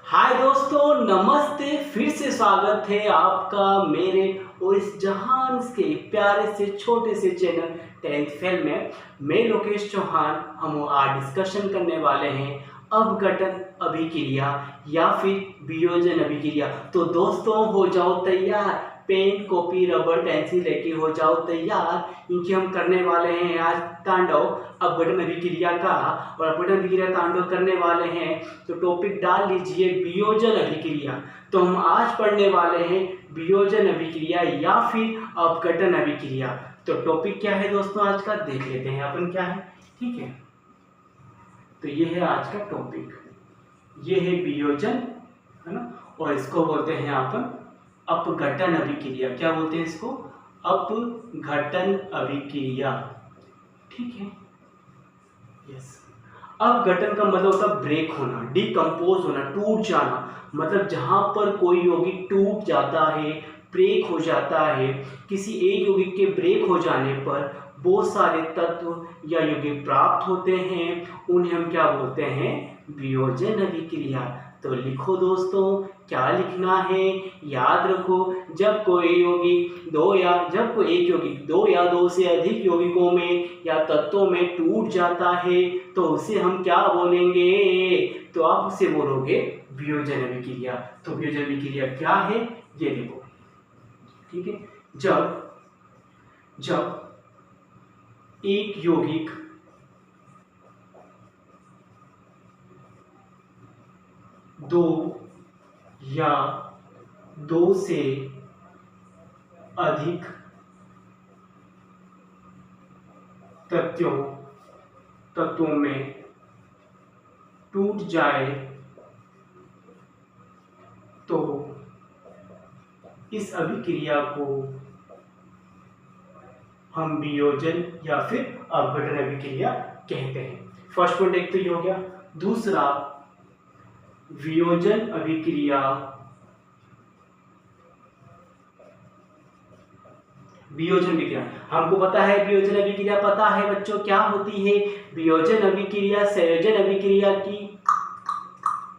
हाय दोस्तों, नमस्ते। फिर से स्वागत है आपका मेरे और इस जहान के प्यारे से छोटे से चैनल 10th फेल में। मैं लोकेश चौहान। हम आज डिस्कशन करने वाले हैं अपघटन अभिक्रिया या फिर वियोजन अभिक्रिया। तो दोस्तों हो जाओ तैयार, पेन कॉपी रबर पेंसिल लेके हो जाओ तैयार, क्योंकि हम करने वाले हैं आज तांडव अपघटन अभिक्रिया का। और अपघटन अभिक्रिया तांडव करने वाले हैं तो टॉपिक डाल लीजिए वियोजन अभिक्रिया। तो हम आज पढ़ने वाले हैं वियोजन अभिक्रिया या फिर अपघटन अभिक्रिया। तो टॉपिक क्या है दोस्तों आज का, देख लेते हैं अपन क्या है। ठीक है, तो ये है आज का टॉपिक, ये है वियोजन, है ना। और इसको बोलते हैं अपन अपघटन अभिक्रिया। क्या बोलते हैं इसको? अपघटन अभिक्रिया। ठीक है, यस। अपघटन का मतलब होता है ब्रेक होना, डिकम्पोज होना, टूट जाना। मतलब जहां पर कोई यौगिक टूट जाता है, ब्रेक हो जाता है, किसी एक यौगिक के ब्रेक हो जाने पर बहुत सारे तत्व या यौगिक प्राप्त होते हैं, उन्हें हम क्या बोलते हैं? वियोजन अभिक्रिया। तो लिखो दोस्तों, क्या लिखना है, याद रखो। जब कोई यौगिक जब कोई एक यौगिक दो या दो से अधिक यौगिकों में या तत्वों में टूट जाता है तो उसे हम क्या बोलेंगे? तो आप उसे बोलोगे वियोजन अभिक्रिया। तो वियोजन अभिक्रिया क्या है ये देखो। ठीक है, जब एक यौगिक दो या दो से अधिक तत्वों में टूट जाए तो इस अभिक्रिया को हम वियोजन या फिर अपघटन अभिक्रिया कहते हैं। फर्स्ट पॉइंट एक तो ये हो गया। दूसरा, वियोजन अभिक्रिया हमको पता है वियोजन अभिक्रिया पता है बच्चों क्या होती है। वियोजन अभिक्रिया संयोजन अभिक्रिया की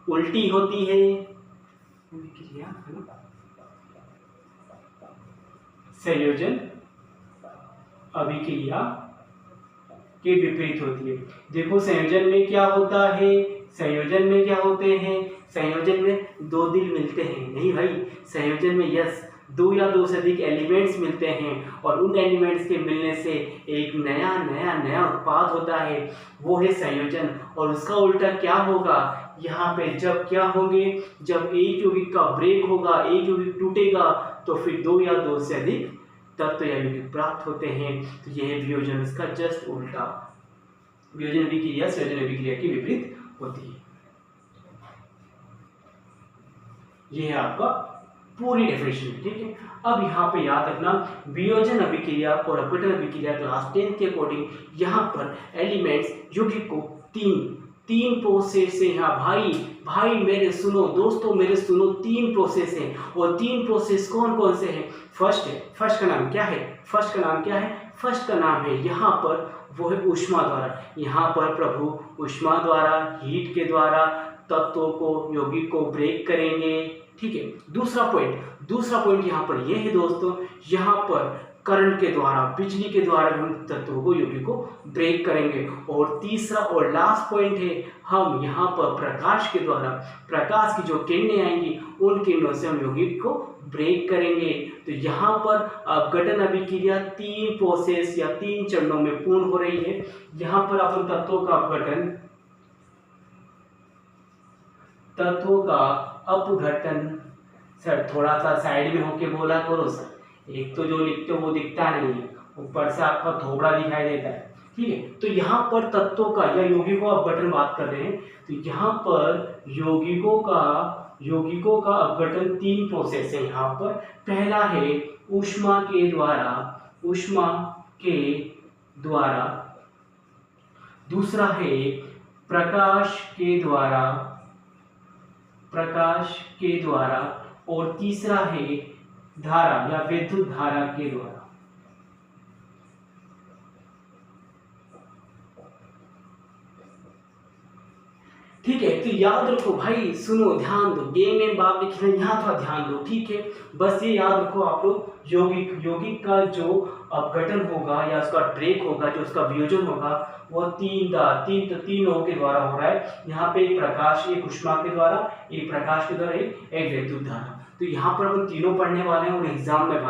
उल्टी होती है। संयोजन अभिक्रिया के विपरीत होती है। देखो संयोजन में क्या होता है, संयोजन में क्या होते हैं? संयोजन में दो दिल मिलते हैं, नहीं भाई, संयोजन में यस दो या दो से अधिक एलिमेंट्स मिलते हैं और उन एलिमेंट्स के मिलने से एक नया नया नया उत्पाद होता है, वो है संयोजन। और उसका उल्टा क्या होगा यहाँ पे? जब क्या होंगे, जब एक यौगिक का ब्रेक होगा, एक यौगिक टूटेगा तो फिर दो या दो से अधिक तत्व या यौगिक प्राप्त होते हैं। तो यह है वियोजन, इसका जस्ट उल्टा। वियोजन अभिक्रिया संयोजन अभिक्रिया के विपरीत होती है। यह है आपका पूरी डेफिनेशन। ठीक है, अब यहाँ पे याद रखना वियोजन अभिक्रिया और अपघटन अभिक्रिया क्लास 10 के अकॉर्डिंग यहाँ पर एलिमेंट्स यौगिक को तीन प्रोसेस है। यहाँ भाई मेरे सुनो, दोस्तों मेरे सुनो, तीन प्रोसेस है। और तीन प्रोसेस कौन कौन से हैं? फर्स्ट का नाम क्या है? फर्स्ट का नाम है यहाँ पर वो है ऊष्मा द्वारा। यहाँ पर प्रभु ऊष्मा द्वारा, हीट के द्वारा तत्वों को, यौगिक को ब्रेक करेंगे। ठीक है, दूसरा पॉइंट यहाँ पर यह है दोस्तों, यहाँ पर करंट के द्वारा, बिजली के द्वारा हम तत्वों को, यौगिक को ब्रेक करेंगे। और तीसरा और लास्ट पॉइंट है, हम यहाँ पर प्रकाश के द्वारा, प्रकाश की जो किरणें आएंगी उन किरणों से हम यौगिक को ब्रेक करेंगे। तो यहाँ पर अपघटन अभिक्रिया तीन प्रोसेस या तीन चरणों में पूर्ण हो रही है। यहाँ पर अपन तत्वों का अपघटन सर थोड़ा सा साइड में होके बोला करो सर, एक तो जो लिखते हो वो दिखता नहीं है, ऊपर से आपका थोबड़ा दिखाई देता है। ठीक है, तो यहाँ पर तत्वों का या यौगिकों का अपघटन बात कर रहे हैं। तो यहाँ पर यौगिकों का अपघटन तीन प्रोसेस है। यहाँ पर पहला है ऊष्मा के द्वारा, दूसरा है प्रकाश के द्वारा और तीसरा है धारा या विद्युत धारा के द्वारा। ठीक है। तो याद रखो भाई, सुनो ध्यान दो, गेम में बाप लिखना यहाँ थोड़ा ध्यान दो, ठीक है। बस ये याद रखो आप लोग, यौगिक यौगिक का जो अपघटन होगा या उसका ड्रेक होगा, जो उसका वियोजन होगा, वो तीन लोगों के द्वारा हो रहा है। यहाँ पे एक प्रकाश, एक ऊष्मा के द्वारा, एक प्रकाश के द्वारा, एक विद्युत धारा। तो यहाँ पर हम तीनों पढ़ने वाले हैं और एग्जाम में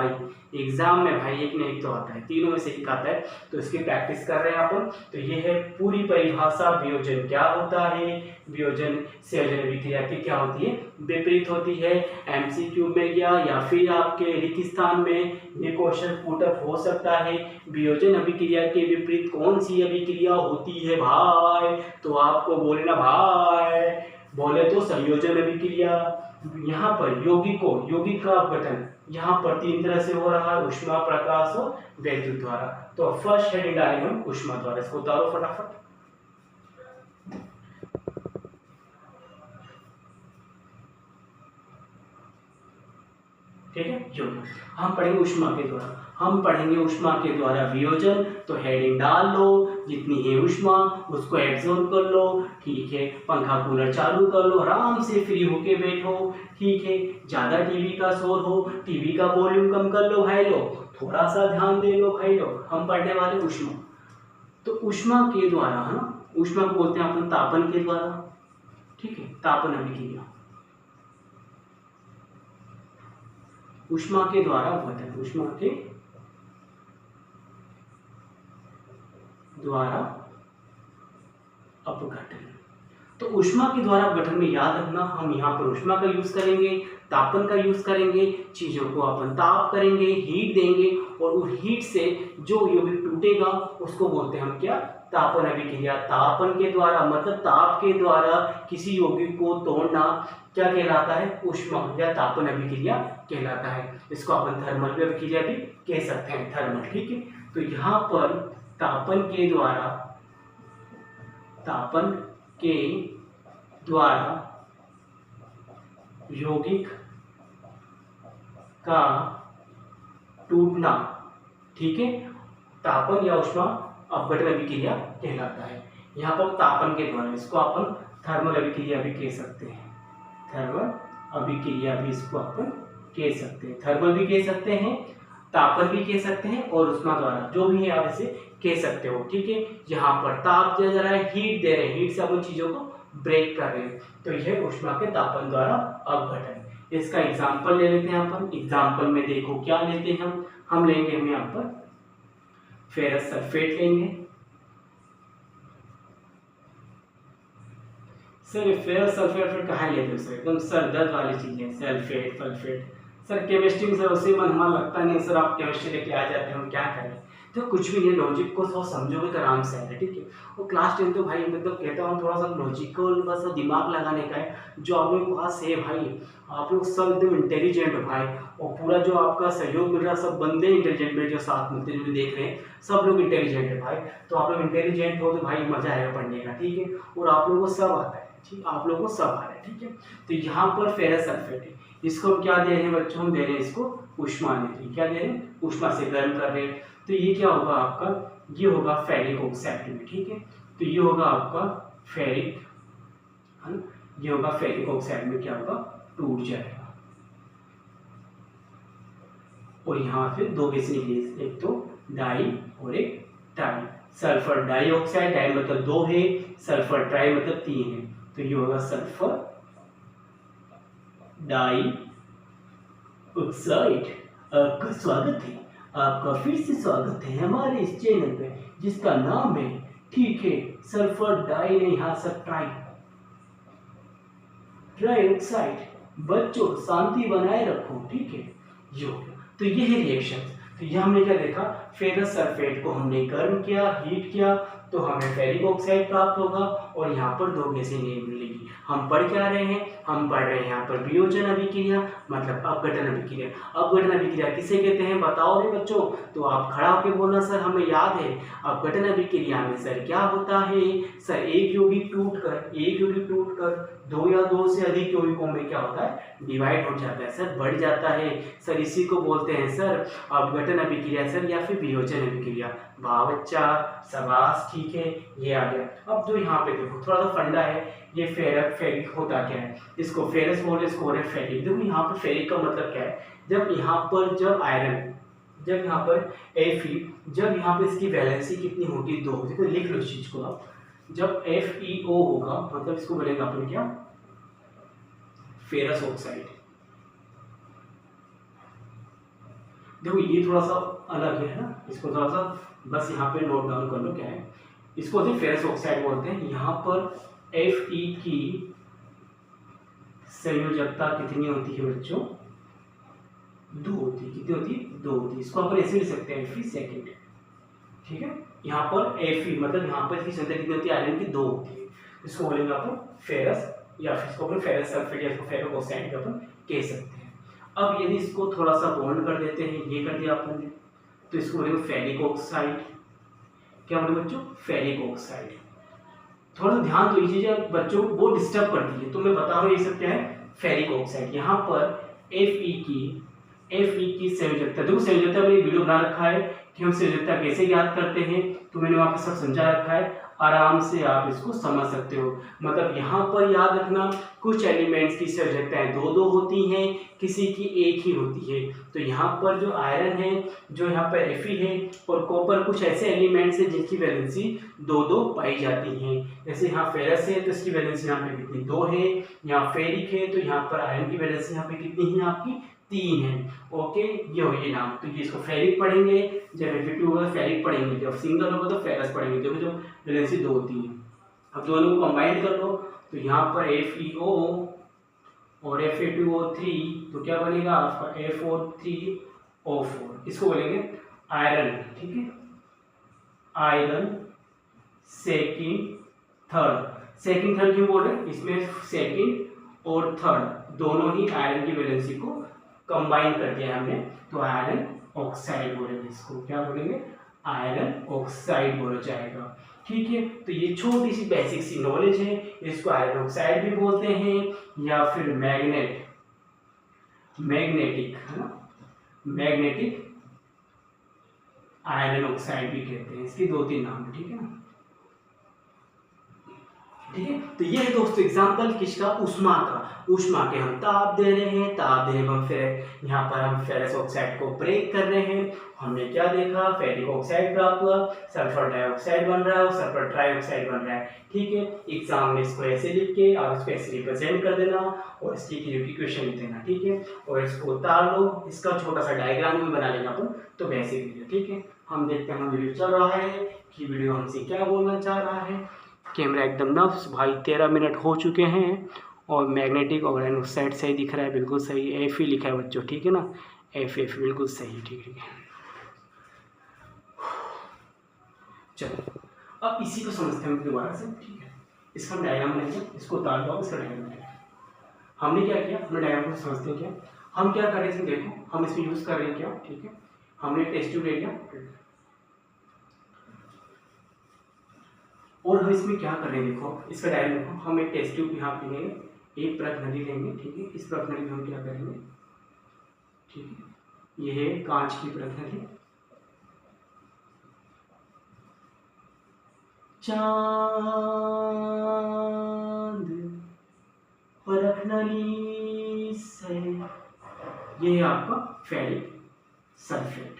भाई एक न एक तो आता है, तीनों में से एक आता है। तो इसकी प्रैक्टिस कर रहे हैं अपन। तो ये है पूरी परिभाषा, वियोजन क्या होता है, वियोजन संयोजन अभिक्रिया की क्या होती है, विपरीत होती है। एमसीक्यू में गया या फिर आपके रिक्त स्थान में ये क्वेश्चन पुटअप हो सकता है, वियोजन अभिक्रिया के विपरीत कौन सी अभिक्रिया होती है भाई, तो आपको बोलना भाई, बोले तो संयोजन अभिक्रिया। यहाँ पर यौगिक का अपघटन यहाँ पर तीन तरह से हो रहा है, ऊष्मा, प्रकाश और विद्युत द्वारा। तो फर्स्ट हेडिंग डालेंगे हम ऊष्मा द्वारा, इसको उतारो फटाफट। ठीक है, यौगिक हम पढ़ेंगे ऊष्मा के द्वारा, हम पढ़ेंगे ऊष्मा के द्वारा वियोजन। तो हेडिंग डाल लो, जितनी है ऊष्मा उसको एब्जॉर्ब कर लो, ठीक है। पंखा कूलर चालू कर लो, आराम से फ्री होके बैठो, ठीक है। ज़्यादा टीवी का शोर हो, टीवी का वॉल्यूम कम कर लो भाई लोग, थोड़ा सा ध्यान दे लो भाई लोग। हम पढ़ने वाले ऊष्मा। तो ऊष्मा के द्वारा, है ना, ऊष्मा को बोलते हैं अपन तापन के द्वारा, ठीक है, तापन अभिक्रिया। ऊष्मा के द्वारा अपघटन, ऊष्मा के द्वारा अपघटन। तो ऊष्मा के द्वारा अपघटन में याद रखना, हम यहाँ पर ऊष्मा का यूज करेंगे, तापन का यूज करेंगे, चीजों को अपन ताप करेंगे, हीट देंगे, और उस हीट से जो यौगिक टूटेगा उसको बोलते हैं हम क्या, तापन अभिक्रिया। तापन के द्वारा मतलब ताप के द्वारा किसी यौगिक को तोड़ना क्या कहलाता है, ऊष्मा या तापन अभिक्रिया कहलाता है। इसको अपन थर्मल अभिक्रिया भी कह सकते हैं, थर्मल, ठीक है। तो यहाँ पर तापन के द्वारा यौगिक का टूटना, ठीक है, तापन या ऊष्मा अपघटन अभिक्रिया कहलाता है। यहाँ पर तापन के द्वारा, इसको अपन थर्मल अभिक्रिया भी कह सकते हैं, थर्मल अभिक्रिया भी इसको अपन कह सकते हैं, थर्मल भी कह सकते हैं, तापन भी कह सकते हैं, और ऊष्मा द्वारा जो भी है आप इसे कह सकते हो, ठीक है। यहाँ पर ताप दिया जा रहा है, हीट दे रहे हैं, हीट से अपन चीजों को ब्रेक कर रहे हैं, तो यह ऊष्मा के तापन द्वारा अपघटन। इसका एग्जाम्पल ले लेते हैं अपन। एग्जाम्पल में देखो क्या लेते हैं हम लेंगे, हम यहाँ पर फेरस सल्फेट लेंगे। सर फेरस सल्फेट कहाँ लेते हो सर, एकदम सर दर्द वाली चीज है, सल्फेट सल्फेट। सर केमिस्ट्री में सर उसे मन हमारा लगता नहीं सर, आप केमिस्ट्री लेके आ जाते हैं, हम क्या करें। तो कुछ भी नहीं, लॉजिक को थोड़ा समझोगे तो आराम से है, ठीक है। और क्लास 10 तो भाई मतलब कहता हूँ थोड़ा सा लॉजिकल बस दिमाग लगाने का है, जो आप लोगों के पास है भाई, आप लोग सब एकदम इंटेलिजेंट हो भाई, और पूरा जो आपका सहयोग मिल रहा है, सब बंदे इंटेलिजेंट में जो साथ मिलते जो देख रहे हैं, सब लोग इंटेलिजेंट है भाई। तो आप लोग इंटेलिजेंट हो तो भाई मजा आएगा पढ़ने का, ठीक है। और आप लोगों को सब आता है, ठीक, आप लोगों को सब आ रहा है, ठीक है। तो यहाँ पर फेरस सल्फेट है, इसको हम क्या दे रहे हैं बच्चों, हम दे रहे हैं इसको ऊष्मा दे रहे हैं, क्या दे रहे हैं, ऊष्मा से गर्म कर रहे हैं। तो ये क्या होगा आपका, ये होगा फेरिक ऑक्साइड में, ठीक है। तो ये होगा आपका फेरिक, है ना, ये होगा फेरिक ऑक्साइड में क्या होगा, टूट जाएगा। और यहाँ फिर दो गैस निकली, एक तो डाई और एक टाई। सल्फर डाइऑक्साइड, डाई मतलब दो है, सल्फर ट्राई मतलब तीन है, तो ये होगा सल्फर डाई ऑक्साइड। आपका स्वागत है, आपका फिर से स्वागत है हमारे इस चैनल पे, जिसका नाम है, ठीक है, सल्फर डाई नहीं, यहाँ सर ट्राई ऑक्साइड। बच्चों शांति बनाए रखो, ठीक है। तो ये है रिएक्शन। तो ये हमने क्या देखा, फेरस सल्फेट को हमने गर्म किया, हीट किया, तो हमें फेरिक ऑक्साइड प्राप्त होगा, और यहाँ पर दो गैसें नहीं मिलेगी। हम पढ़ क्या रहे हैं, हम पढ़ रहे हैं यहाँ पर वियोजन अभिक्रिया मतलब अपघटन अभिक्रिया। अपघटन अभिक्रिया किसे कहते हैं बताओ रे बच्चों, तो आप खड़ा होकर बोलना सर हमें याद है। अपघटन अभिक्रिया में सर क्या होता है, सर एक यौगिक टूट टूट कर 2 या 2 से अधिक यौगिकों में क्या होता है, डिवाइड हो जाता है सर, बढ़ जाता है सर। इसी को बोलते हैं सर अपघटन अभिक्रिया सर, या फिर वियोजन अभिक्रिया। वाह बच्चा, शाबाश, ठीक है, ये आ गया। अब जो यहाँ पे देखो थोड़ा सा फंडा है, ये फेरिक होता क्या है, इसको फेरस बोले, इसको बोले फेरिक। देखो यहाँ पर फेरिक का मतलब क्या है, जब यहाँ पर जब आयरन, जब यहाँ पर Fe, जब यहाँ पे इसकी वैलेंसी कितनी होगी, 2। देखो लिख लो इस चीज को आप, जब FeO होगा मतलब इसको बोलेंगे अपन क्या, फेरस ऑक्साइड। देखो ये थोड़ा सा अलग है ना, इसको थोड़ा सा बस यहाँ पे नोट डाउन कर लो क्या है, इसको फेरस ऑक्साइड बोलते हैं। यहाँ पर Fe की संयोजकता कितनी होती है बच्चों, 2 होती है। कितनी होती है, 2 होती है। इसको अपन ऐसे लिख सकते हैं Fe सेकेंड, ठीक है। यहाँ पर Fe मतलब यहाँ पर इसकी संख्या कितनी होती है, आयरन की 2 होती है। इसको बोलेंगे अपन फेरस, या फिर इसको अपन फेरस सल्फेट या फेरस ऑक्साइड अपन कह सकते हैं। अब यदि इसको थोड़ा सा बॉन्ड कर देते हैं, ये कर दिया अपन ने, तो इसको बोलेंगे फेरिक ऑक्साइड। क्या बोले बच्चों, फेरिक ऑक्साइड। थोड़ा सा ध्यान दो, ये चीजें बच्चों वो डिस्टर्ब करती है, तो मैं बता रहा हूँ ये सब क्या है, फेरिक ऑक्साइड। यहाँ पर Fe की संयोजकता, देखो संयोजकता मैंने वीडियो बना रखा है कि हम संयोजकता कैसे याद करते हैं, तो मैंने वहाँ पे सब समझा रखा है, आराम से आप इसको समझ सकते हो। मतलब यहाँ पर याद रखना, कुछ एलिमेंट्स की संयोजकताएं 2-2 होती हैं, किसी की 1 ही होती है। तो यहाँ पर जो आयरन है, जो यहाँ पर Fe है, और कॉपर कुछ ऐसे एलिमेंट्स हैं जिनकी वैलेंसी 2-2 पाई जाती हैं। जैसे यहाँ फेरस है तो इसकी वैलेंसी यहाँ पे कितनी, 2 है। यहाँ फेरिक है तो यहाँ पर आयरन की वैलेंसी यहाँ पे कितनी है, आपकी 3 है। ओके, ये हो ये नाम, तो ये इसको फेरिक पढ़ेंगे, जब Fe2 होगा फेरिक पढ़ेंगे, जब सिंगल होगा तो फेरस पढ़ेंगे। देखो जो वैलेंसी 2 होती है, अब दोनों को कंबाइन कर लो, तो यहाँ पर FeO और Fa2O3, तो क्या बनेगा आपका F4O3O4। इसको बोलेंगे आयरन, ठीक है, आयरन सेकंड थर्ड क्यों बोल रहे हैं, इसमें सेकंड और थर्ड दोनों ही आयरन की वैलेंसी को कंबाइन कर दिया हमने, तो आयरन ऑक्साइड बोलेंगे। इसको क्या बोलेंगे, आयरन ऑक्साइड बोला जाएगा, ठीक है। तो ये छोटी सी बेसिक सी नॉलेज है, इसको आयरन ऑक्साइड भी बोलते हैं, या फिर मैग्नेटिक है ना, मैग्नेटिक आयरन ऑक्साइड भी कहते हैं। इसके 2-3 नाम है, ठीक है ना, ठीक है। तो ये है दोस्तों एग्जाम्पल किसका, ऊष्मा का। ऊष्मा के हम ताप दे रहे हैं, ताप देने पर फिर यहाँ पर हम फेरस ऑक्साइड को ब्रेक कर रहे हैं। हमने क्या देखा, फेरिक ऑक्साइड प्राप्त हुआ, सल्फर डाइऑक्साइड बन रहा है और सल्फर ट्राइऑक्साइड बन रहा है, ठीक है। एग्जाम में इसको ऐसे लिख के आप इसको ऐसे रिप्रेजेंट कर देना और इसकी क्वेश्चन लिख देना, ठीक है। और इसको उतार लो, इसका छोटा सा डायग्राम भी बना लेना अपन, तो वैसे ही, ठीक है। हम देखते हैं वीडियो चल रहा है कि वीडियो हमसे क्या बोलना चाह रहा है। कैमरा एकदम नफ्स भाई, 13 मिनट हो चुके हैं, और मैग्नेटिक और आयरन ऑक्साइड सही दिख रहा है, बिल्कुल सही। Fe लिखा है बच्चों, ठीक है ना, F बिल्कुल सही, ठीक है। चलो अब इसी को समझते हैं दोबारा से, ठीक है। इसका डायग्राम लेंगे, इसको उतार दो, इसका डायग्राम लेंगे। हमने क्या किया, हमने डायग्राम को समझते हैं क्या, हम क्या कर रहे हैं, देखो हम इसमें यूज कर रहे हैं क्या, ठीक है। हमने टेस्ट ट्यूब ले लिया, और हम इसमें क्या कर रहे हैं, देखो इसका डायग्राम देखो, हम एक टेस्ट ट्यूब यहाँ पे लेंगे, एक परत नली लेंगे, ठीक है। इस परत नली में हम क्या करेंगे, ठीक है, ये है कांच की परत नली। चांद परत नली से, ये है आपका फेरिक सल्फेट,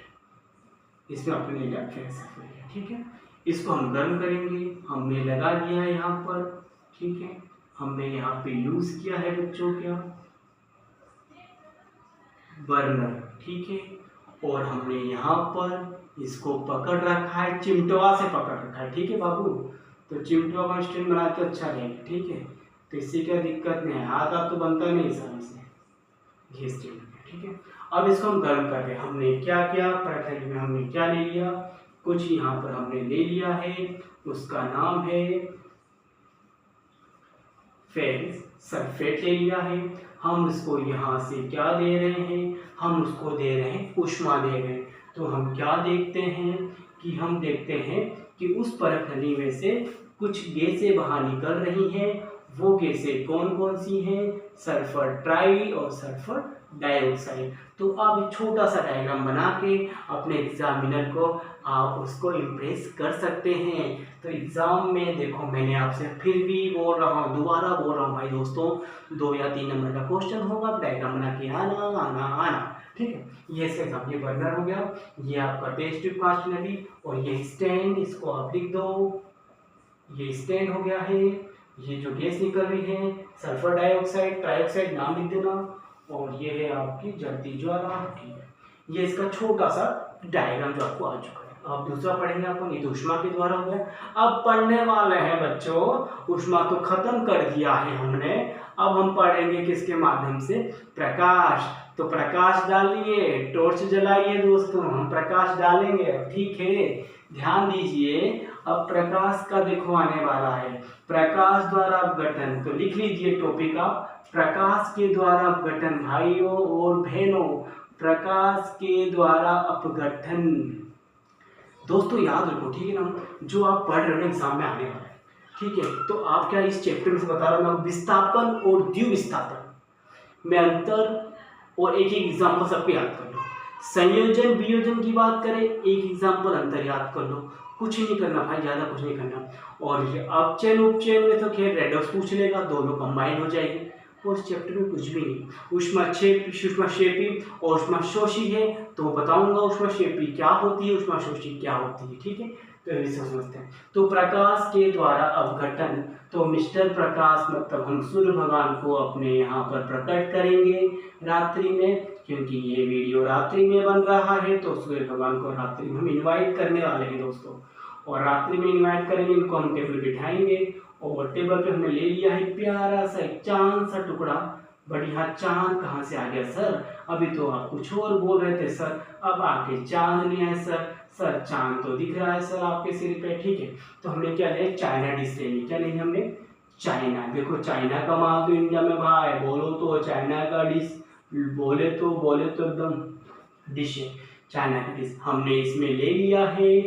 इसमें आपने ले लिया फेरिक सल्फेट, ठीक है। इसको हम गर्म करेंगे, हमने लगा दिया है यहाँ पर, ठीक है। हमने यहाँ पे यूज किया है बच्चों क्या, बर्नर, ठीक है। और हमने यहाँ पर इसको पकड़ रखा है, चिमटवा से पकड़ रखा है, ठीक है बाबू। तो चिमटवा का स्टैंड बना के अच्छा रहेगा, ठीक है। तो इससे क्या दिक्कत नहीं है, हाथ तो बनता नहीं आसानी से, ये स्टैंड, ठीक है। अब इसको हम गर्म कर रहे हैं, हमने क्या किया, परत में हमने क्या ले लिया, कुछ यहाँ पर हमने ले लिया है, उसका नाम है फेरिक सल्फेट ले लिया है। हम इसको यहाँ से क्या दे रहे हैं, हम उसको दे रहे हैं ऊष्मा दे रहे हैं। तो हम क्या देखते हैं कि हम देखते हैं कि उस परत नली में से कुछ गैसें बाहर निकल रही हैं, वो गैसें कौन कौन सी हैं, सल्फर ट्राई और सल्फर डाइऑक्साइड। तो आप एक छोटा सा डायग्राम बना के अपने एग्जामिनर को आप उसको इम्प्रेस कर सकते हैं। तो एग्ज़ाम में देखो मैंने आपसे फिर भी बोल रहा हूँ, दोबारा बोल रहा हूँ भाई दोस्तों, 2 या 3 नंबर का क्वेश्चन होगा, डायग्राम बना के आना आना आना, ठीक है। ये इसका एग्जाम, ये बर्नर हो गया, ये आपका टेस्ट ट्यूब कांस्टेनरी, और ये स्टैंड, इसको आप लिख दो, ये स्टैंड हो गया है। ये जो गैस निकल रही है सल्फर डाइऑक्साइड, ट्राइऑक्साइड नाम लिख देना, और ये है आपकी जलती ज्वाला, ठीक है। ये इसका छोटा सा डायग्राम जो आपको आ चुका है। अब दूसरा पढ़ेंगे अपन, ये तो ऊष्मा के द्वारा हो गया। अब पढ़ने वाले हैं बच्चों, ऊष्मा तो खत्म कर दिया है हमने, अब हम पढ़ेंगे किसके माध्यम से, प्रकाश। तो प्रकाश डालिए, टॉर्च जलाइए दोस्तों, हम प्रकाश डालेंगे, ठीक है, ध्यान दीजिए। अब प्रकाश का देखो आने वाला है, प्रकाश द्वारा अपघटन, तो लिख लीजिए टॉपिक आप, प्रकाश के द्वारा अपघटन भाइयों और बहनों, प्रकाश के द्वारा अपघटन। दोस्तों याद रखो, ठीक है ना, जो आप पढ़ रहे हो एग्जाम में आने वाला है, ठीक है। तो आप क्या इस चैप्टर में से बता रहा हूँ, विस्थापन और द्विविस्थापन में अंतर, और एक एक एग्जाम्पल सबको याद कर लो। संयोजन वियोजन की बात करें, एक एग्जाम्पल अंतर याद कर लो, कुछ नहीं करना भाई, ज़्यादा कुछ नहीं करना। और ये अपचयन उपचयन में तो खैर रेडॉक्स पूछ लेगा, दोनों कंबाइन हो जाएंगे, और इस चैप्टर में कुछ भी नहीं। ऊष्माक्षेपी और ऊष्माशोषी है, तो बताऊंगा ऊष्माक्षेपी क्या होती है, ऊष्माशोषी क्या होती है, ठीक है। तो ये समझते हैं। तो प्रकाश के द्वारा अपघटन, तो मिस्टर प्रकाश मतलब हम सूर्य भगवान को अपने यहाँ पर प्रकट करेंगे रात्रि में, क्योंकि ये वीडियो रात्रि में बन रहा है, तो सूर्य भगवान को रात्रि में हम इनवाइट करने वाले हैं दोस्तों, और रात्रि में इनवाइट करेंगे, इनको हम टेबल बिठाएंगे, और टेबल पे हमने ले लिया है प्यारा सा एक चांद सा टुकड़ा। बढ़िया, चांद कहाँ से आ गया सर, अभी तो आप कुछ और बोल रहे थे सर, अब आके चांद लिया है सर, सर चांद तो दिख रहा है सर आपके सिर पे, ठीक है। तो हमने क्या लिया, चाइना डिश ले ली, क्या लेंगे हमने, चाइना। देखो चाइना का माल तो इंडिया में भाई, बोलो तो चाइना का डिश, बोले तो एकदम डिश है, चाइना की डिश हमने इसमें ले लिया है।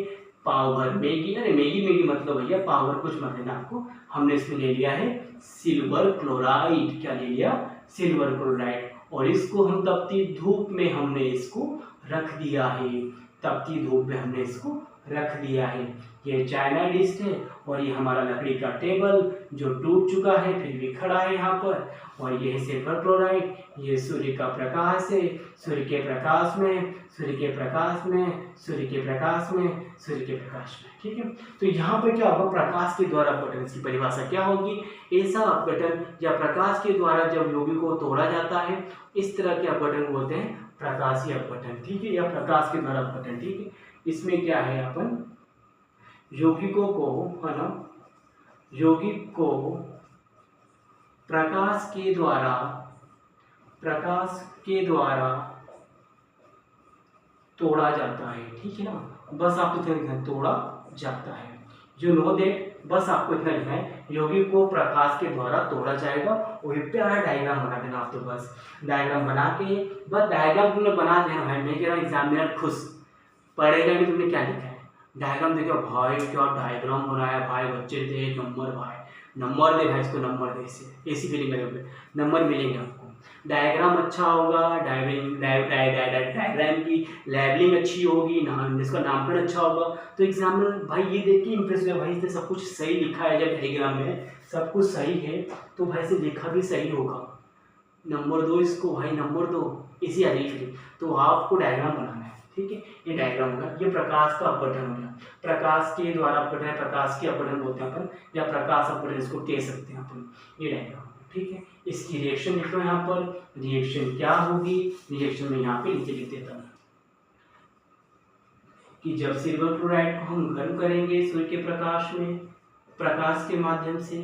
पावर मैगी, अरे मैगी मतलब भैया पावर कुछ मत लेना आपको, हमने इसमें ले लिया है सिल्वर क्लोराइड, क्या ले लिया, सिल्वर क्लोराइड, और इसको हम तपती धूप में हमने इसको रख दिया है, तपती धूप में हमने इसको रख दिया है। ये चाइना डिश है, और ये हमारा लकड़ी का टेबल जो टूट चुका है फिर भी खड़ा है यहाँ पर, और ये है सिल्वर क्लोराइड, ये सूर्य का प्रकाश है, सूर्य के प्रकाश में, सूर्य के प्रकाश में, सूर्य के प्रकाश में, सूर्य के प्रकाश में, ठीक है। तो यहाँ पे क्या होगा, प्रकाश के द्वारा अपघटन, इसकी परिभाषा क्या होगी, ऐसा अपघटन या प्रकाश के द्वारा जब यौगिक को तोड़ा जाता है, इस तरह के अपघटन बोलते हैं प्रकाशीय अपघटन, ठीक है, या प्रकाश के द्वारा अपघटन, ठीक है। इसमें क्या है, अपन यौगिकों को, है ना, यौगिक को प्रकाश के द्वारा तोड़ा जाता है, ठीक है ना, बस आपको इतना लिखना है, तोड़ा जाता है, जो नो दैट, बस आपको इतना लिखना है, यौगिक को प्रकाश के द्वारा तोड़ा जाएगा। और ये प्यारा डायग्राम बना देना आप, तो बस डायग्राम बना के, बस डायग्राम तुमने बना देना भाई, मैं कह रहा हूँ एग्जामिनर खुश पढ़ेगा कि तुमने क्या लिखा है, डायग्राम देखो भाई, क्या डायग्राम बनाया भाई, बच्चे दे नंबर भाई, नंबर दे भाई, इसको नंबर दे, ऐसी फीलिंग लगे, नंबर मिलेंगे आपको। डायग्राम अच्छा होगा, डायग्राम की लेबलिंग अच्छी होगी, इसका नामकरण अच्छा होगा, तो एग्जामिनर भाई ये देख के इम्प्रेस हुआ, भाई इसने सब कुछ सही लिखा है, जब डायग्राम में सब कुछ सही है तो भाई से लिखा भी सही होगा, नंबर दो इसको भाई, नंबर दो, इसी आ जाएगी। तो आपको डायग्राम बनाना है, ठीक है। ये डायग्राम होगा, ये प्रकाश का अपघटन हो गया, प्रकाश के द्वारा अपघटन, प्रकाश के अपघटन बोलते हैं अपन, या प्रकाश अपघटन इसको कह सकते हैं अपन, ये डायग्राम, ठीक है। इसकी रिएक्शन लिख लो यहाँ पर, रिएक्शन क्या होगी, रिएक्शन में यहाँ पे नीचे लिख देता हूँ कि जब सिल्वर क्लोराइड को हम गर्म करेंगे सूर्य के प्रकाश में, प्रकाश के माध्यम से,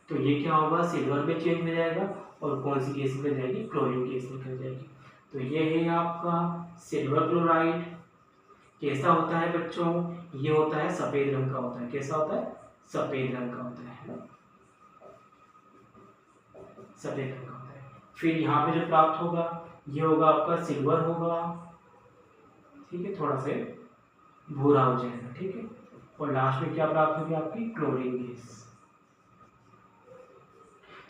तो ये क्या होगा, सिल्वर में चेंज हो जाएगा, और कौन सी गैस निकल जाएगी, क्लोरीन गैस निकल जाएगी। तो ये है आपका सिल्वर क्लोराइड, कैसा होता है बच्चों, ये होता है सफेद रंग का होता है, कैसा होता है, सफेद रंग का होता है, सफेद रंग का होता है। फिर यहाँ पे जो प्राप्त होगा ये होगा आपका सिल्वर होगा, ठीक है, थोड़ा सा भूरा हो जाएगा, ठीक है, और लास्ट में क्या प्राप्त होगी आपकी, क्लोरीन गैस,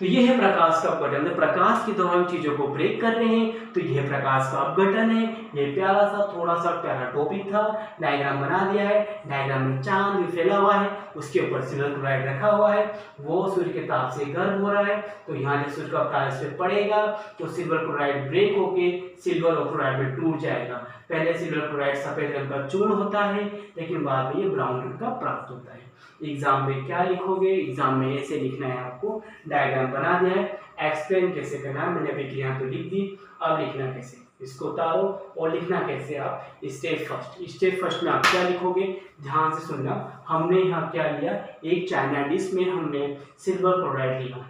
तो ये है प्रकाश का अपघटन। तो प्रकाश के द्वारा हम चीजों को ब्रेक कर रहे हैं, तो यह प्रकाश का अपघटन है। ये प्यारा सा थोड़ा सा प्यारा टॉपिक था, डायग्राम बना दिया है। डायग्राम में चांद भी फैला हुआ है, उसके ऊपर सिल्वर क्लोराइड रखा हुआ है, वो सूर्य के ताप से गर्म हो रहा है। तो यहाँ से सूर्य का प्रकाश इस पे पड़ेगा तो सिल्वर क्लोराइड ब्रेक होके सिल्वर और क्लोराइड में टूट जाएगा। पहले सिल्वर क्लोराइड सफेद रंग का चूर्ण होता है, लेकिन बाद में ये ब्राउन रंग का प्राप्त होता है। एग्जाम में क्या लिखोगे, एग्जाम में ऐसे लिखना है आपको। डायग्राम बना दिया है, एक्सप्लेन कैसे करना है मैंने अभी यहाँ तो लिख दी, अब लिखना कैसे, इसको उतारो और लिखना कैसे आप स्टेप फर्स्ट। स्टेप फर्स्ट में आप क्या लिखोगे, ध्यान से सुनना। हमने यहाँ क्या लिया, एक चाइना डिश में हमने सिल्वर क्लोराइड लिया,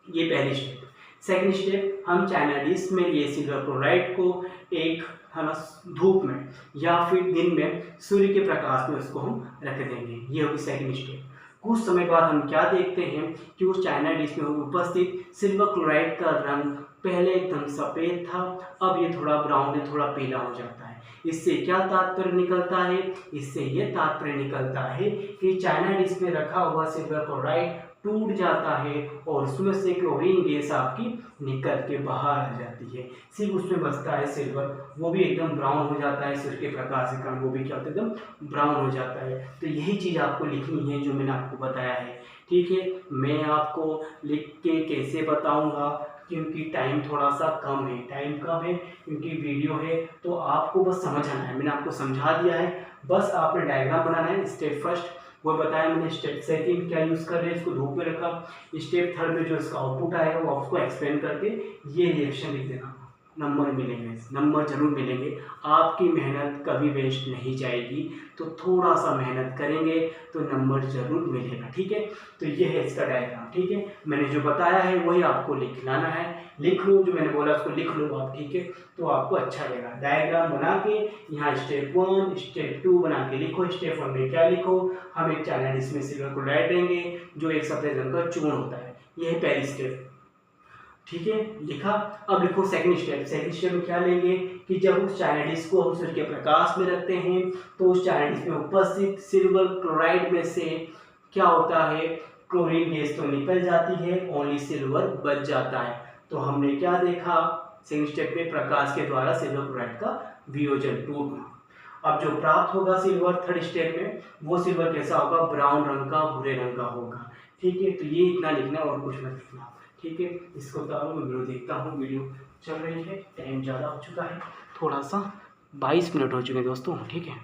ये पहली स्टेप। सेकंड स्टेप, हम चाइना डिश में लिए सिल्वर क्लोराइड को एक है ना धूप में या फिर दिन में सूर्य के प्रकाश में उसको हम रख देंगे, ये होगी सेकंड स्टेप। कुछ समय बाद हम क्या देखते हैं कि उस चाइना डिश में उपस्थित सिल्वर क्लोराइड का रंग पहले एकदम सफ़ेद था, अब ये थोड़ा ब्राउन है, थोड़ा पीला हो जाता है। इससे क्या तात्पर्य निकलता है, इससे ये तात्पर्य निकलता है कि चाइना डिश में रखा हुआ सिल्वर क्लोराइड टूट जाता है और उसमें से क्लोरीन गैस आपकी निकल के बाहर आ जाती है, सिर्फ उसमें बचता है सिल्वर, वो भी एकदम ब्राउन हो जाता है सूर्य के प्रकाश के कारण, वो भी क्या होता है एकदम ब्राउन हो जाता है। तो यही चीज़ आपको लिखनी है जो मैंने आपको बताया है, ठीक है। मैं आपको लिख के कैसे बताऊंगा, क्योंकि टाइम थोड़ा सा कम है, टाइम कम है क्योंकि वीडियो है, तो आपको बस समझ आना है। मैंने आपको समझा दिया है, बस आपने डायग्राम बनाना है। स्टेप फर्स्ट वो बताया मैंने, स्टेप सेकंड क्या यूज़ कर रहे हैं, इसको धूप में रखा। स्टेप थर्ड में जो इसका आउटपुट आएगा वो आपको एक्सप्लेन करके ये रिएक्शन लिख देना। नंबर मिलेंगे, नंबर जरूर मिलेंगे, आपकी मेहनत कभी वेस्ट नहीं जाएगी। तो थोड़ा सा मेहनत करेंगे तो नंबर जरूर मिलेगा, ठीक है। तो ये है इसका डायग्राम, ठीक है। मैंने जो बताया है वही आपको लिख लाना है, लिख लो जो मैंने बोला उसको लिख लो आप, ठीक है। तो आपको अच्छा लगेगा। डायग्राम बना के यहाँ स्टेप 1 स्टेप 2 बना के लिखो। स्टेप 1 में क्या लिखो, हम एक चाइना डिश में सिल्वर क्लोराइड देंगे जो एक सफेद रंग का चूर्ण होता है, ये है पहली स्टेप, ठीक है, लिखा। अब लिखो सेकंड स्टेप। सेकंड स्टेप में क्या लेंगे कि जब उस चाइना डिश को हम सूर्य के प्रकाश में रखते हैं तो उस चाइना डिश में उपस्थित सिल्वर क्लोराइड में से क्या होता है, क्लोरीन गैस तो निकल जाती है, ओनली सिल्वर बच जाता है। तो हमने क्या देखा सेकंड स्टेप में, प्रकाश के द्वारा सिल्वर क्लोराइड का वियोजन टूटना। अब जो प्राप्त होगा सिल्वर थर्ड स्टेप में, वो सिल्वर कैसा होगा, ब्राउन रंग का, भूरे रंग का होगा, ठीक है। तो ये इतना लिखना और कुछ मत लिखना, ठीक है। इसको उतारो, मैं वीडियो देखता हूँ, वीडियो चल रही है, टाइम ज़्यादा हो चुका है, थोड़ा सा 22 मिनट हो चुके हैं दोस्तों, ठीक है।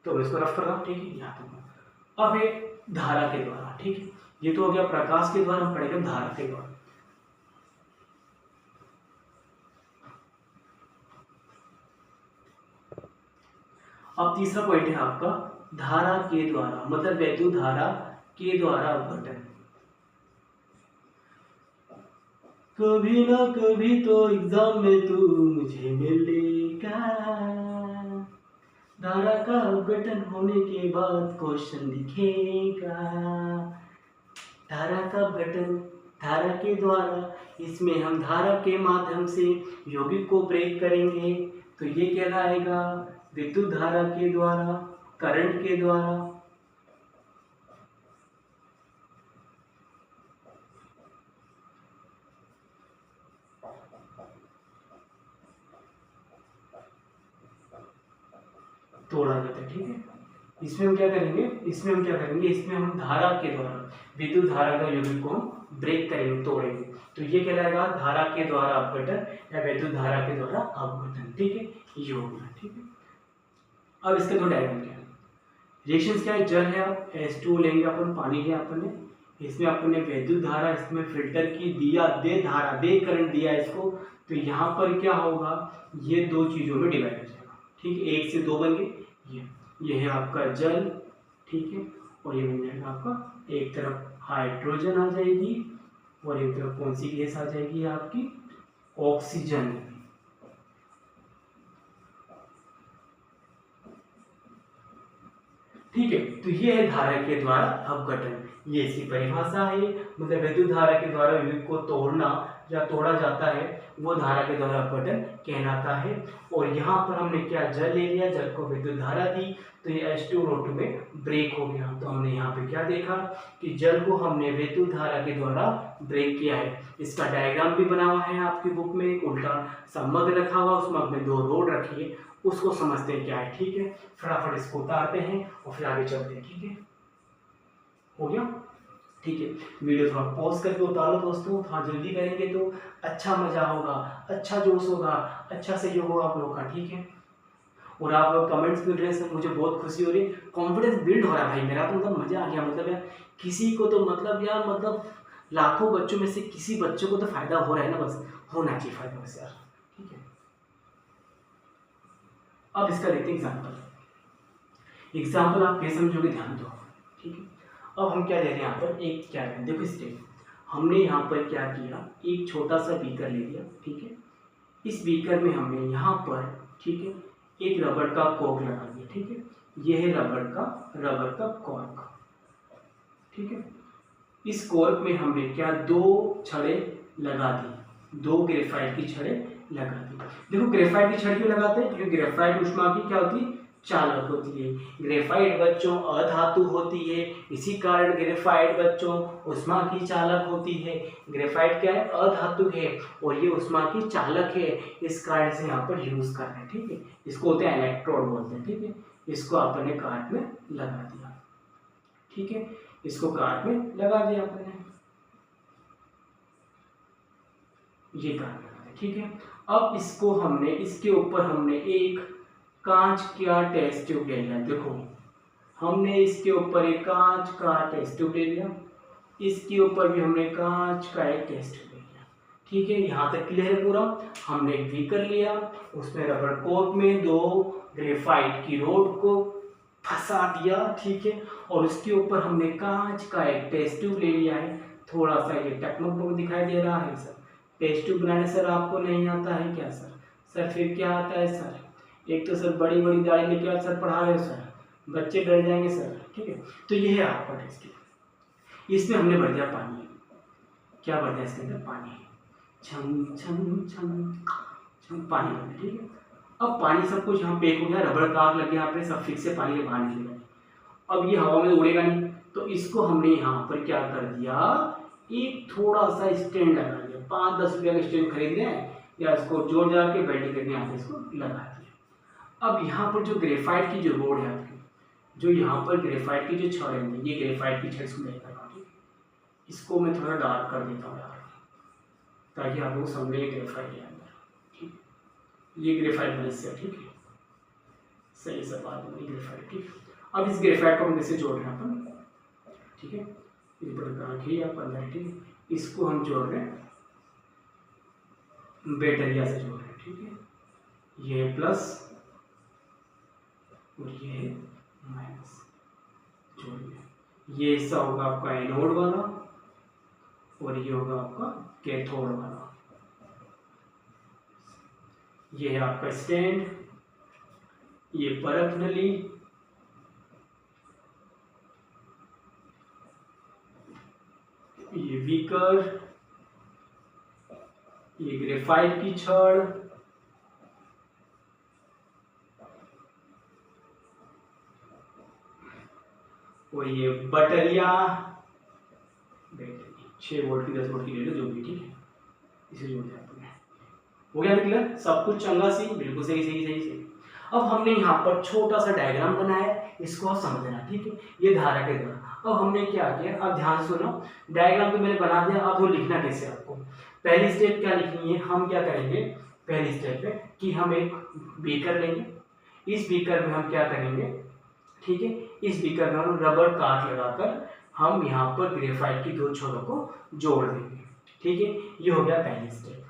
तो इसको रफ कर रहा हूँ, ठीक है। यहाँ तक अब है धारा के द्वारा, ठीक है। ये तो हो गया प्रकाश के द्वारा, हम पढ़ेंगे धारा के द्वारा। अब तीसरा पॉइंट है आपका धारा के द्वारा, मतलब वैद्युत धारा के द्वारा अपघटन। कभी ना कभी तो एग्जाम में तू मुझे मिलेगा, धारा का अपघटन होने के बाद क्वेश्चन दिखेगा। धारा का अपघटन धारा के द्वारा, इसमें हम धारा के माध्यम से यौगिक को ब्रेक करेंगे, तो ये कहलाएगा विद्युत धारा के द्वारा, करंट के द्वारा। तोड़ा जाता है, ठीक है। इसमें हम क्या करेंगे, इसमें हम धारा के द्वारा, विद्युत धारा का यौगिक को हम ब्रेक करेंगे, तोड़ेंगे। तो ये कहलाएगा धारा के द्वारा अपघटन या विद्युत धारा के द्वारा अपघटन, ठीक है, ये हो गया, ठीक है। अब इसके दो डायग्राम क्या है, रिएक्शन क्या है, जल है, आप H2 लेंगे, अपन पानी लिया अपने, इसमें अपने विद्युत धारा इसमें फिल्टर की दिया, दे धारा, दे करंट दिया इसको, तो यहाँ पर क्या होगा, ये दो चीज़ों में डिवाइड हो जाएगा, ठीक है। एक से दो बन गए, ये है आपका जल, ठीक है, और ये बन जाएगा आपका, एक तरफ हाइड्रोजन आ जाएगी और एक तरफ कौन सी गैस आ जाएगी आपकी, ऑक्सीजन, ठीक है। तो ये है धारा के द्वारा अपघटन, ये इसकी परिभाषा है, मतलब विद्युत धारा के द्वारा यौगिक को तोड़ना या तोड़ा जाता है वो धारा के द्वारा अपवर्तन कहलाता है। और यहाँ पर हमने क्या जल ले लिया, जल को विद्युत धारा दी तो ये H2O2 में ब्रेक हो गया। तो हमने यहाँ पे क्या देखा कि जल को हमने विद्युत धारा के द्वारा ब्रेक किया है। इसका डायग्राम भी बना हुआ है आपकी बुक में, एक उल्टा सा मग रखा हुआ, उस मग में 2 रोड रखी है, उसको समझते हैं क्या है। ठीक है, फटाफट इसको उतारते हैं और फिर आगे चलते हैं। ठीक है, हो गया। ठीक है, वीडियो थोड़ा पॉज करके उतारो दोस्तों, थोड़ा जल्दी करेंगे तो अच्छा मजा होगा, अच्छा जोश होगा, अच्छा सहयोग होगा आप लोग का। ठीक है, और आप लोग कमेंट्स मिल रहे हैं, मुझे बहुत खुशी हो रही है, कॉन्फिडेंस बिल्ड हो रहा है भाई मेरा, तो मतलब मजा आ गया। मतलब यार किसी को तो मतलब यार मतलब लाखों बच्चों में से किसी बच्चे को तो फायदा हो रहा है ना, बस होना चाहिए फायदा बस यार। ठीक है, अब इसका देखते हैं एग्जाम्पल आप कैसे समझोगे, ध्यान दो। ठीक है, अब हम क्या ले रहे हैं यहाँ पर, एक क्या है देखो स्टेप, हमने यहाँ पर क्या किया, एक छोटा सा बीकर ले लिया। ठीक है, इस बीकर में हमने यहाँ पर ठीक है एक रबड़ का कॉर्क लगा दिया। ठीक है, यह है रबड़ का कॉर्क। ठीक है, इस कॉर्क में हमने क्या 2 छड़े लगा दी, 2 ग्रेफाइट की छड़े लगा दी। देखो ग्रेफाइट की छड़ क्यों लगाते हैं, क्योंकि ग्रेफाइट ऊष्मा की क्या होती है, चालक होती है। ग्रेफाइट बच्चों अधातु होती है, इसी कारण ग्रेफाइट बच्चों ऊष्मा की चालक होती है। ग्रेफाइट क्या है, अधातु है और ये ऊष्मा की चालक है, इस कारण से यहाँ पर यूज कर रहे हैं। ठीक है, इसको होते हैं इलेक्ट्रोड बोलते हैं। ठीक है, इसको आपने कार्ड में लगा दिया। ठीक है, इसको कार्ड में लगा दिया आपने, ये कार्ड लगा दिया। ठीक है, अब इसको हमने इसके ऊपर हमने एक कांच का टेस्ट ट्यूब ले लिया। देखो हमने इसके ऊपर एक कांच का टेस्ट ट्यूब ले लिया, इसके ऊपर भी हमने कांच का एक टेस्ट ट्यूब ले लिया। ठीक है, यहाँ तक क्लियर है पूरा। हमने एक बीकर लिया, उसमें रबर कोट में 2 ग्रेफाइट की रोड को फंसा दिया। ठीक है, और उसके ऊपर हमने कांच का एक टेस्ट ट्यूब ले लिया है। थोड़ा सा ये टकमक दिखाई दे रहा है सर, टेस्ट ट्यूब बनाने सर आपको नहीं आता है क्या सर? सर फिर क्या आता है सर? एक तो सर बड़ी बड़ी दाढ़ी लेके आप सर पढ़ा रहे हो सर, बच्चे डर जाएंगे सर। ठीक है, तो ये है आपका टेस्ट ट्यूब। इसमें हमने भर दिया पानी। क्या भर दिया इसके अंदर, पानी, छम छम छम छम पानी भर दिया। ठीक है, अब पानी सब कुछ यहाँ पैक हो गया, रबड़ का आग लग गया, यहाँ पे सब फिक्स से पानी बाहर निकलेगा। अब ये हवा में उड़ेगा नहीं, तो इसको हमने यहाँ पर क्या कर दिया, एक थोड़ा सा स्टैंड लगा दिया। 5-10 रुपया का स्टैंड खरीद लें या इसको जोड़ जा के वेल्डिंग करके यहाँ पे इसको लगा दिया। अब यहाँ पर जो ग्रेफाइट की जो रोड है आपकी, जो यहाँ पर ग्रेफाइट की जो छड़ है, ये ग्रेफाइट की छड़ इसको नहीं करना। इसको मैं थोड़ा डार्क कर देता हूँ यार, ताकि आप लोग समझे ग्रेफाइट के अंदर। ठीक, ये ग्रेफाइट मनुष्य है। ठीक है, सही से बात है, ग्रेफाइट। ठीक, अब इस ग्रेफाइट को हम कैसे जोड़ रहे हैं अपन, ठीक है, इस प्रकार की या 15। ठीक, इसको हम जोड़ रहे हैं बैटरिया से जोड़ रहे हैं। ठीक है, ये प्लस और ये माइनस जोड़ रहे, ये हिस्सा होगा आपका एनोड वाला और ये होगा आपका कैथोड वाला। ये है आपका स्टैंड, ये परत नली, ये बीकर, ये ग्रेफाइट की छड़, और ये बटरिया बैटरी 6 वोल्ट की 10 वोल्ट की ले लो जो भी। ठीक है, इसे जोड़ दिया आपने, हो गया क्लियर, सब कुछ चंगा सी, बिल्कुल सही सही सही सही। अब हमने यहाँ पर छोटा सा डायग्राम बनाया, इसको आप समझना। ठीक है, ये धारा के द्वारा। अब हमने क्या किया, अब ध्यान सुनो, डायग्राम तो मैंने बना दिया, अब वो लिखना कैसे आपको। पहली स्टेप क्या लिखनी है, हम क्या करेंगे पहली स्टेप है कि हम एक बीकर लेंगे, इस बीकर में हम क्या करेंगे, ठीक है, इस बीकर में हम रबर काट लगाकर हम यहाँ पर ग्रेफाइट की 2 छोरों को जोड़ देंगे। ठीक है, ये हो गया पहली स्टेप,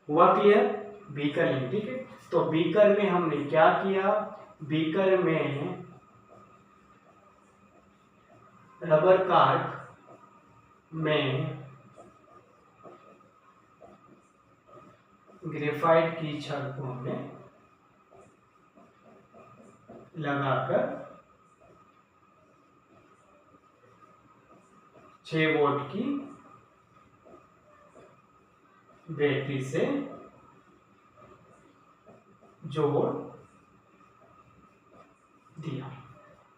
हुआ क्लियर। बीकर लेंगे। ठीक है, तो बीकर में हमने क्या किया, बीकर में रबर काट में ग्रेफाइट की छड़ को हमने लगाकर 6 वोल्ट की बैटरी से जोड़ दिया,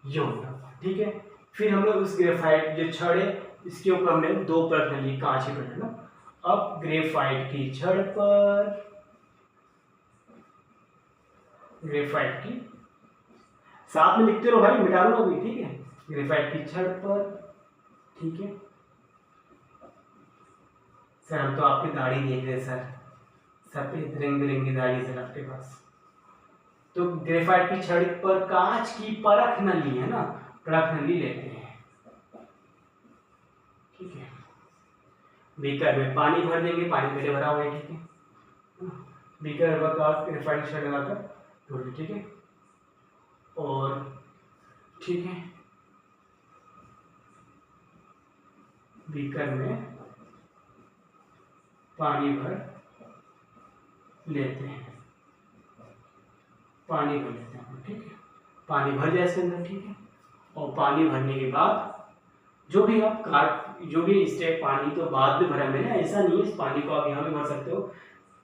ये हो गया। ठीक है, फिर हम लोग उस ग्रेफाइट जो छड़ है इसके ऊपर हमने दो परत ले ली, कांच की परत ना। अब ग्रेफाइट की छड़ पर, ग्रेफाइट की, साथ में लिखते रहो भाई, मिटा लो अभी, ठीक है। ग्रेफाइट की छड़ पर, ठीक है। सर हम तो आपकी दाढ़ी देख रहे हैं सर, सफेद रंग बिरंगी दाढ़ी सर आपके पास। तो ग्रेफाइट की छड़ पर कांच की परख नली है ना, परख नली लेते हैं, ठीक है। बीकर में पानी भर देंगे, पानी पहले भरा हुआ है, ठीक है। बीकर का ग्रेफाइट छड़ लगाकर ढोल, ठीक है। और ठीक है, बीकर में पानी भर लेते हैं, पानी भर लेते हैं, ठीक है। पानी भर जाए इसके अंदर, ठीक है। और पानी भरने के बाद जो भी आप जो भी स्टेप, पानी तो बाद में भरा मैंने, ऐसा नहीं है, इस पानी को आप यहाँ भी भर सकते हो।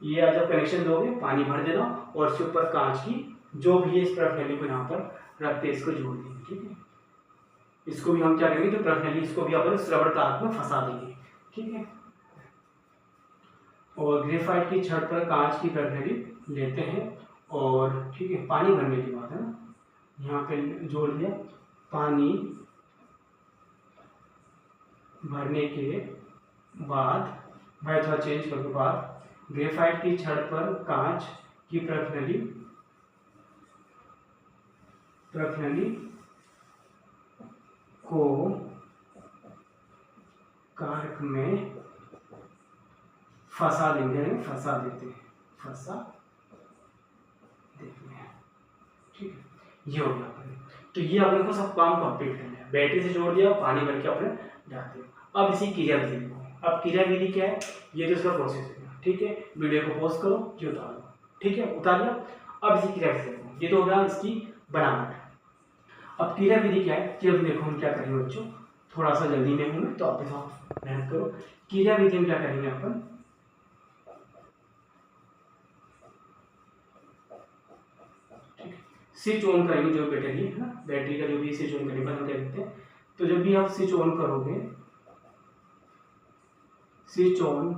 ये आज जब कनेक्शन दोगे पानी भर देना और इसके ऊपर कांच की जो भी है इस प्रणाली को यहाँ पर रखते हैं, इसको जोड़ देंगे, ठीक है। इसको भी हम क्या करेंगे, तो प्रणाली इसको भी अपन इस रबड़ तार में फंसा देंगे, ठीक है। और ग्रेफाइट की छड़ पर कांच की प्रणाली लेते हैं और ठीक है, पानी भरने की बात है ना, यहाँ पे जोड़ दिया। पानी भरने के बाद, भाई थोड़ा चेंज करने के बाद, ग्रेफाइट की छड़ पर कांच की प्रणाली को कारक में फंसा देंगे, फंसा देते हैं, फंसा देते हैं, ठीक है। ये हो गया अपने, तो ये अपने को सब काम कंप्लीट करना है। बैटरी से जोड़ दिया, पानी भर के अपने डाल दिया। अब इसी क्रिया विधि को, अब क्रिया विधि क्या है, ये तो इसका प्रोसेस है, ठीक है। वीडियो को पॉज करो, ये उतार लो, ठीक है, उतार लिया। अब इसी क्रिया विधि को, ये तो हो गया इसकी बनावट। अब क्रिया विधि क्या है कि अब देखो हम क्या करेंगे बच्चों, थोड़ा सा जल्दी में हूँ तो आप मेहनत करो। क्रिया विधि में क्या करेंगे अपन, स्विच ऑन करेंगे, जो बैटरी है ना, बैटरी का जो भी स्विच ऑन करने पर हम क्या देखते हैं, तो जब भी आप स्विच ऑन करोगे, स्विच ऑन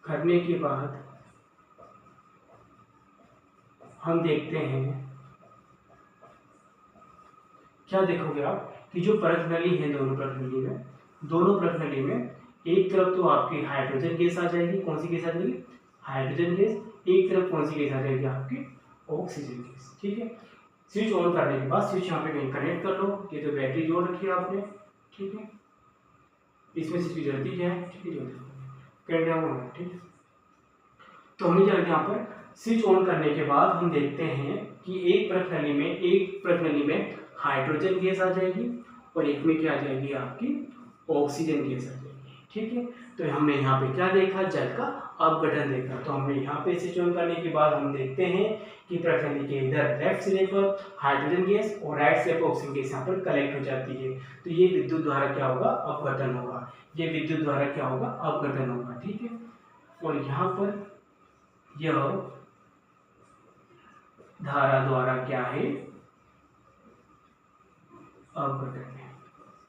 करने के बाद हम देखते हैं, क्या देखोगे आप कि जो परत नली है, दोनों परत नली में एक तरफ तो आपकी हाइड्रोजन गैस आ जाएगी, कौन सी गैस आ जाएगी, हाइड्रोजन गैस। एक तरफ कौन सी गैस आ जाएगी, आपकी ऑक्सीजन गैस, ठीक है। स्विच ऑन करने के बाद स्विच यहाँ पे कहीं कनेक्ट कर लो, ये तो बैटरी जोड़ रखी है आपने, ठीक है। इसमें स्विच की जल्दी क्या है, ठीक है, कनेक्ट, ठीक है। तो हमने क्या यहाँ पर स्विच ऑन करने के बाद हम देखते हैं कि एक परत नली में हाइड्रोजन गैस आ जाएगी और एक में क्या आ जाएगी, आपकी ऑक्सीजन गैस आ जाएगी, ठीक है। तो हमने यहाँ पे क्या देखा, जल का अपघटन देखा। तो हमने यहाँ पे स्विच ऑन करने के बाद हम देखते हैं कि परत नली के इधर लेफ्ट सिरे पर हाइड्रोजन गैस और राइट सिरे पर ऑक्सीजन गैस यहाँ पर कलेक्ट हो जाती है। तो ये विद्युत द्वारा क्या होगा, अपघटन होगा, ये विद्युत द्वारा क्या होगा, अपघटन होगा, ठीक है। और यहाँ पर यह धारा द्वारा क्या है, अपघटन है,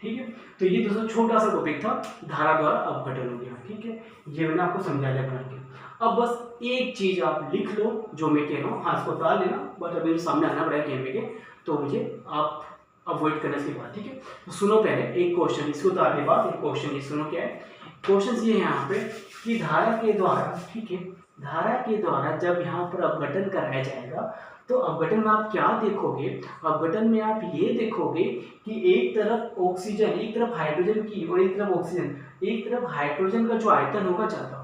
ठीक है। तो ये दोस्तों छोटा सा टॉपिक था, धारा द्वारा अपघटन हो गया, ठीक है। ये मैंने आपको समझाया बना के। अब बस एक चीज आप लिख लो जो मैं कह रहा हूँ, हाँ इसको उतार लेना, बट अभी मेरे सामने आना पड़ेगा कैमरे के, तो मुझे आप अवॉइड करने के बाद, ठीक है। तो सुनो पहले एक क्वेश्चन, इसको उतारने के बाद एक क्वेश्चन, ये सुनो क्या है। क्वेश्चन ये है यहाँ पे कि धारा के द्वारा, ठीक है, धारा के द्वारा जब यहाँ पर अपघटन कराया जाएगा तो अपघटन में आप क्या देखोगे, अपघटन में आप ये देखोगे कि एक तरफ ऑक्सीजन, एक तरफ हाइड्रोजन की और एक तरफ ऑक्सीजन, एक तरफ हाइड्रोजन का जो आयतन होगा ज्यादा।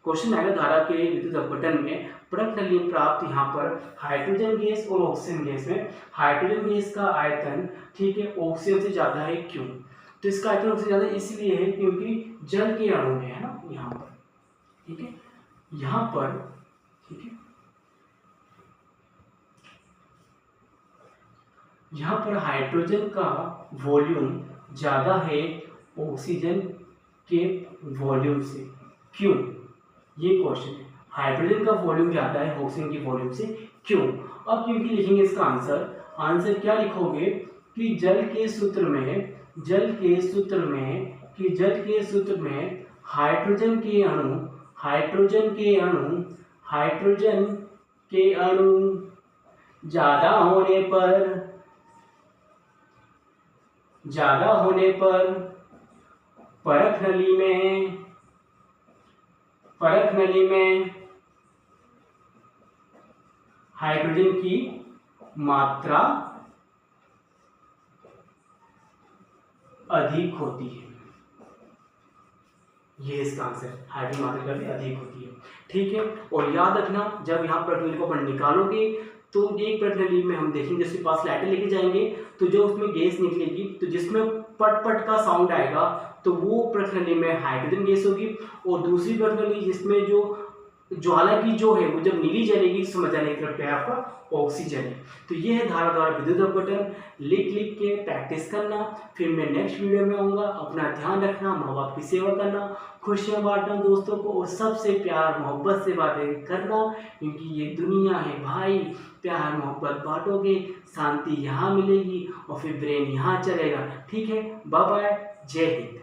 क्वेश्चन आएगा धारा के विद्युत अपघटन में परत नली में प्राप्त यहाँ पर हाइड्रोजन गैस और ऑक्सीजन गैस में हाइड्रोजन गैस का आयतन, ठीक है, ऑक्सीजन से ज्यादा है, क्यों। तो इसका आयतन ऑक्सीजन ज्यादा इसलिए है क्योंकि जल के अणु में है ना यहाँ पर, ठीक है, यहाँ पर, ठीक है, यहाँ पर हाइड्रोजन का वॉल्यूम ज्यादा है ऑक्सीजन के वॉल्यूम से, क्यों, ये क्वेश्चन है। हाइड्रोजन का वॉल्यूम ज़्यादा है ऑक्सीजन की वॉल्यूम से, क्यों? अब क्योंकि लिखेंगे इसका आंसर क्या लिखोगे कि जल के सूत्र में हाइड्रोजन के अणु ज़्यादा होने पर परख नली में हाइड्रोजन की मात्रा अधिक होती है। ये इसका आंसर, हाइड्रोजन मात्रा काफी अधिक होती है। ठीक है, और याद रखना जब यहाँ परख नली को अपन निकालोगे तो एक परख नली में हम देखेंगे उसके पास लाइटर लेके जाएंगे तो जो उसमें गैस निकलेगी तो जिसमें पट पट का साउंड आएगा तो वो परख नली में हाइड्रोजन गैस होगी, और दूसरी परख नली जिसमें जो ज्वाला की जो है वो जब नीली जलेगी समझ आने की तरफ है आपका ऑक्सीजन है। तो ये है धारा द्वारा विद्युत अपघटन। लिख के प्रैक्टिस करना, फिर मैं नेक्स्ट वीडियो में आऊँगा। अपना ध्यान रखना, माँ बाप की सेवा करना, खुशियाँ बांटना दोस्तों को, और सबसे प्यार मोहब्बत से बातें करना, क्योंकि ये दुनिया है भाई। प्यार मोहब्बत बांटोगे, शांति यहाँ मिलेगी और फिर ब्रेन यहाँ चलेगा। ठीक है, बाय बाय, जय हिंद।